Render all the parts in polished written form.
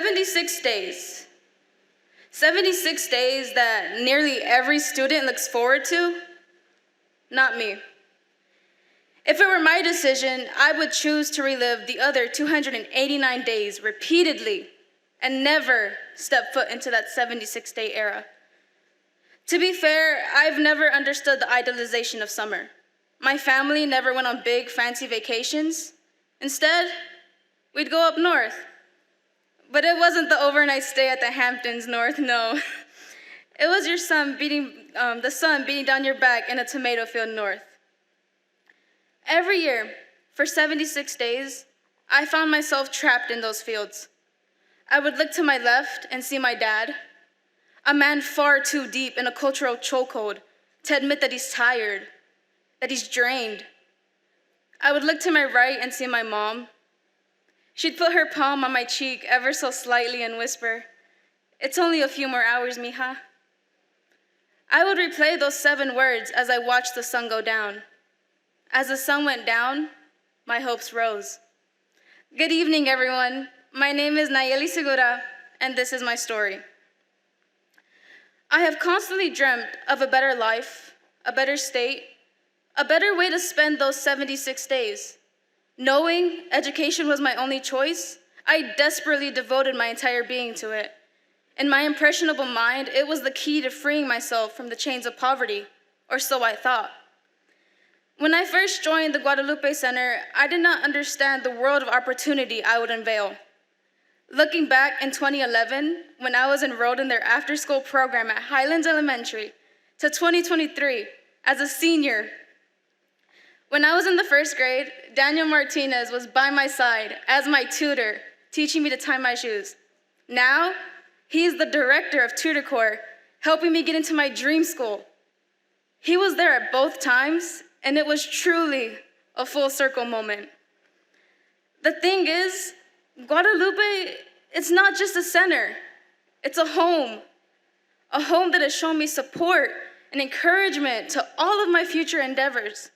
76 days. 76 days that nearly every student looks forward to? Not me. If it were my decision, I would choose to relive the other 289 days repeatedly and never step foot into that 76-day era. To be fair, I've never understood the idolization of summer. My family never went on big, fancy vacations. Instead, we'd go up north. But it wasn't the overnight stay at the Hamptons north, no. It was the sun beating down your back in a tomato field north. Every year, for 76 days, I found myself trapped in those fields. I would look to my left and see my dad, a man far too deep in a cultural chokehold to admit that he's tired, that he's drained. I would look to my right and see my mom. She'd put her palm on my cheek ever so slightly and whisper, "It's only a few more hours, mija." I would replay those 7 words as I watched the sun go down. As the sun went down, my hopes rose. Good evening, everyone. My name is Nallely Segura, and this is my story. I have constantly dreamt of a better life, a better state, a better way to spend those 76 days. Knowing education was my only choice, I desperately devoted my entire being to it. In my impressionable mind, it was the key to freeing myself from the chains of poverty, or so I thought. When I first joined the Guadalupe Center, I did not understand the world of opportunity I would unveil. Looking back in 2011, when I was enrolled in their after-school program at Highlands Elementary, to 2023 as a senior. When I was in the 1st grade, Daniel Martinez was by my side as my tutor, teaching me to tie my shoes. Now, he's the director of Tutor Corps, helping me get into my dream school. He was there at both times, and it was truly a full circle moment. The thing is, Guadalupe, it's not just a center, it's a home that has shown me support and encouragement to all of my future endeavors.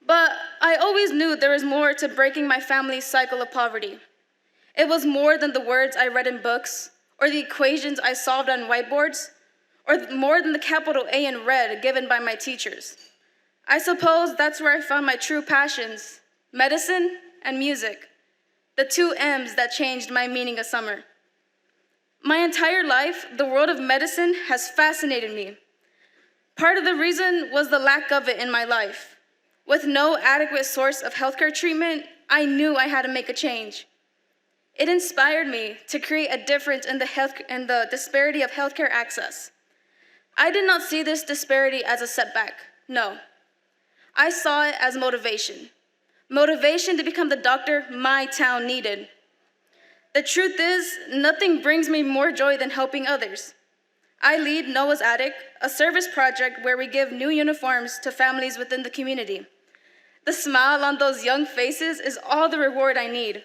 But I always knew there was more to breaking my family's cycle of poverty. It was more than the words I read in books, or the equations I solved on whiteboards, or more than the capital A in red given by my teachers. I suppose that's where I found my true passions, medicine and music, the 2 M's that changed my meaning of summer. My entire life, the world of medicine has fascinated me. Part of the reason was the lack of it in my life. With no adequate source of healthcare treatment, I knew I had to make a change. It inspired me to create a difference in the disparity of healthcare access. I did not see this disparity as a setback, no. I saw it as motivation. Motivation to become the doctor my town needed. The truth is, nothing brings me more joy than helping others. I lead Noah's Attic, a service project where we give new uniforms to families within the community. The smile on those young faces is all the reward I need.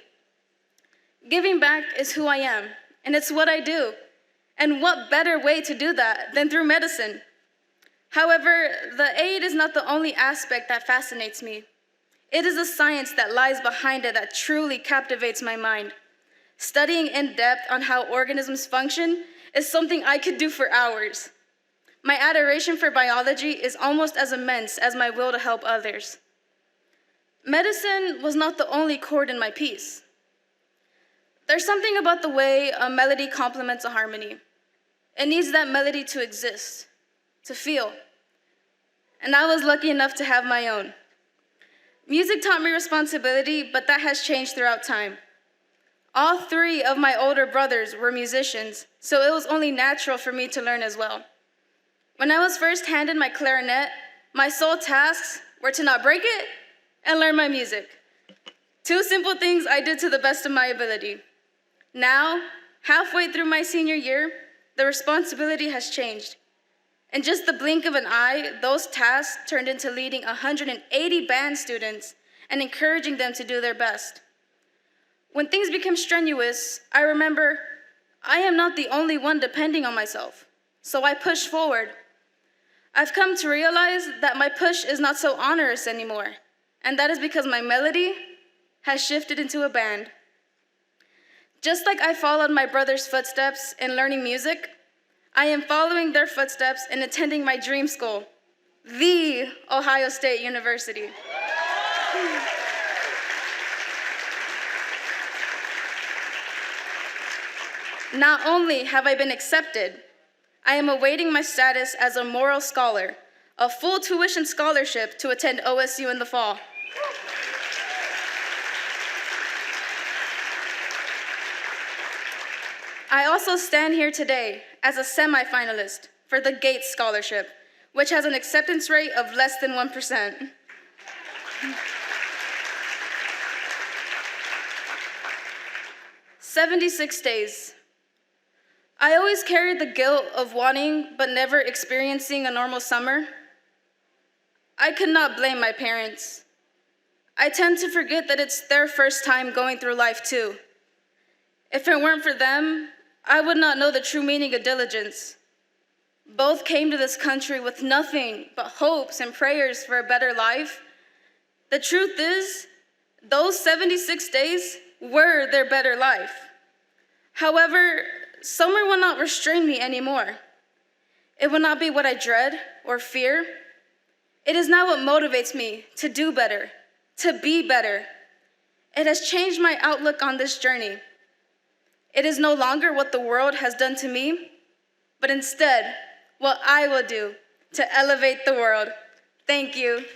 Giving back is who I am, and it's what I do. And what better way to do that than through medicine? However, the aid is not the only aspect that fascinates me. It is the science that lies behind it that truly captivates my mind. Studying in depth on how organisms function is something I could do for hours. My adoration for biology is almost as immense as my will to help others. Medicine was not the only chord in my piece. There's something about the way a melody complements a harmony. It needs that melody to exist, to feel. And I was lucky enough to have my own. Music taught me responsibility, but that has changed throughout time. All 3 of my older brothers were musicians, so it was only natural for me to learn as well. When I was first handed my clarinet, my sole tasks were to not break it and learn my music. 2 simple things I did to the best of my ability. Now, halfway through my senior year, the responsibility has changed. In just the blink of an eye, those tasks turned into leading 180 band students and encouraging them to do their best. When things became strenuous, I remember I am not the only one depending on myself, so I pushed forward. I've come to realize that my push is not so onerous anymore, and that is because my melody has shifted into a band. Just like I followed my brother's footsteps in learning music, I am following their footsteps in attending my dream school, the Ohio State University. Not only have I been accepted, I am awaiting my status as a moral scholar, a full tuition scholarship to attend OSU in the fall. I also stand here today as a semifinalist for the Gates Scholarship, which has an acceptance rate of less than 1%. "76 days. I always carried the guilt of wanting but never experiencing a normal summer. I could not blame my parents. I tend to forget that it's their first time going through life too. If it weren't for them, I would not know the true meaning of diligence. Both came to this country with nothing but hopes and prayers for a better life. The truth is, those 76 days were their better life. However, summer will not restrain me anymore. It will not be what I dread or fear. It is now what motivates me to do better, to be better. It has changed my outlook on this journey. It is no longer what the world has done to me, but instead what I will do to elevate the world. Thank you.